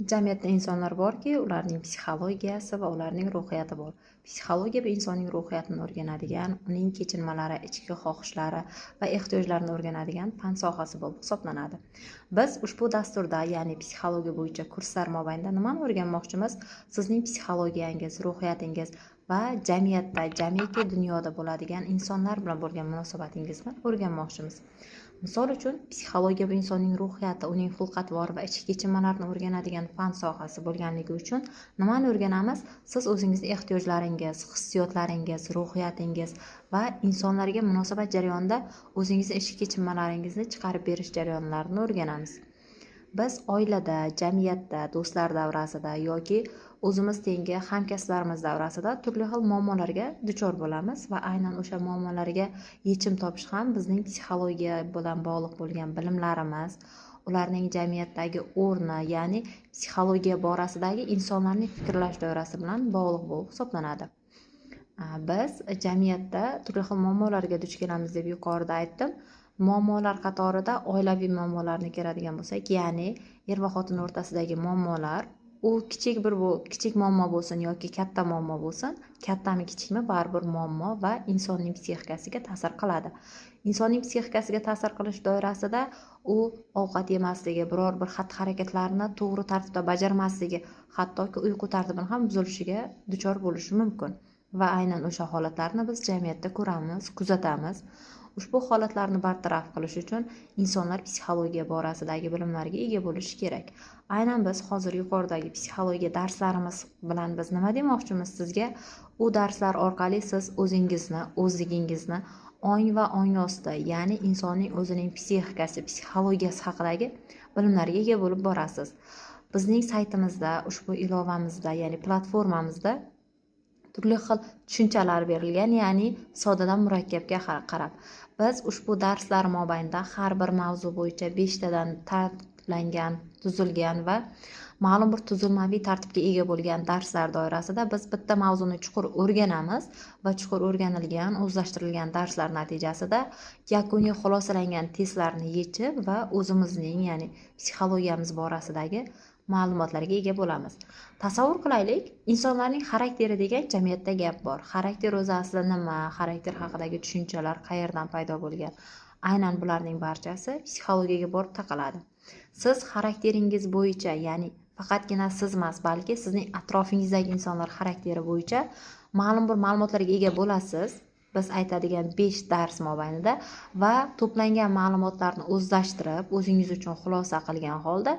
Jamiyatda insonlar borki, ularning psixologiyasi va ularning ruhiyati bor. Psixologiya bu insonning ruhiyatini o'rganadigan, uning kechinmalari, ichki xohishlari va ehtiyojlarini o'rganadigan fan sohasi bo'lib hisoblanadi. Biz ushbu dasturda, ya'ni psixologiya bo'yicha kurslar mobaynida nimani o'rganmoqchimiz? Sizning psixologiyangiz, ruhiyatingiz va jamiki dunyoda bo'ladigan insonlar bilan bo'lgan munosabatingizni o'rganmoqchimiz. Misol uchun, psixologiya bu insonning ruhiyati, uning xulq-atvori va ichki kechinmalarini o'rganadigan fan sohasi bo'lganligi uchun nimani o'rganamiz? Siz o'zingizning ehtiyojlaringiz, hissiyotlaringiz, ruhiyatingiz va insonlarga munosabat jarayonida o'zingizning ichki kechinmalaringizni chiqarib berish jarayonlarini o'rganamiz. Biz oilada, jamiyatda, do'stlar davrasida yoki o'zimiz tengi hamkasblarimiz davrasida turli xil muammolarga duchor bo'lamiz va aynan o'sha muammolarga yechim topish ham bizning psixologiya bilan bog'liq bo'lgan bilimlarimiz, ularning jamiyatdagi o'rni, ya'ni psixologiya borasidagi insonlarning fikrlash doirasi bilan bog'liq bo'lib hisoblanadi. Biz jamiyatda turli xil muammolarga duch kelamiz deb yuqorida aytdim. Muammolar qatorida oilaviy muammolarni ko'radigan bo'lsak, ya'ni er va xotin o'rtasidagi muammolar, u kichik muammo bo'lsin yoki katta muammo bo'lsin, kattami kichikmi baribir muammo va insonning psixikasiga ta'sir qiladi. Insonning psixikasiga ta'sir qilish doirasida u ovqat yemasligi, biror bir xatti-harakatlarni to'g'ri tartibda bajarmasligi, hattoki uyqu tartibini ham buzilishiga duchor bo'lishi mumkin. Va aynan o'sha holatlarni biz jamiyatda ko'ramiz, kuzatamiz. Ushbu holatlarni bartaraf qilish uchun insonlar psixologiya borasidagi bilimlarga ega bo'lishi kerak. Aynan biz hozir yuqoridagi psixologiya darslarimiz bilan biz nima demoqchimiz sizga? U darslar orqali siz o'zligingizni ong va ong osti, ya'ni insonning o'zining psixikasi, psixologiyasi haqidagi bilimlarga ega bo'lib borasiz. Bizning saytimizda, ushbu ilovamizda, ya'ni platformamizda turli xil tushunchalar berilgan, ya'ni soddadan murakkabga qarab. Biz ushbu darslar mobaynida har bir mavzu bo'yicha 5 tadan tartiblangan, tuzilgan va ma'lum bir tuzilmaviy tartibga ega bo'lgan darslar doirasida biz bitta mavzuni chuqur o'rganamiz va chuqur o'rganilgan, o'zlashtirilgan darslar natijasida yakuniy xulosalangan testlarni yechib va o'zimizning, ya'ni psixologiyamiz borasidagi ma'lumotlarga ega bo'lamiz. Tasavvur qilaylik, insonlarning xarakteri degan jamiyatda gap bor. Xarakter o'zi aslida nima? Xarakter haqidagi tushunchalar qayerdan paydo bo'lgan? Aynan bularning barchasi psixologiyaga borib taqaladi. Siz xarakteringiz bo'yicha, ya'ni faqatgina siz emas, balki sizning atrofingizdagi insonlar xarakteri bo'yicha ma'lum bir ma'lumotlarga ega bo'lasiz. Biz aytadigan 5 dars mobaynida va to'plangan ma'lumotlarni o'zlashtirib, o'zingiz uchun xulosa qilgan holda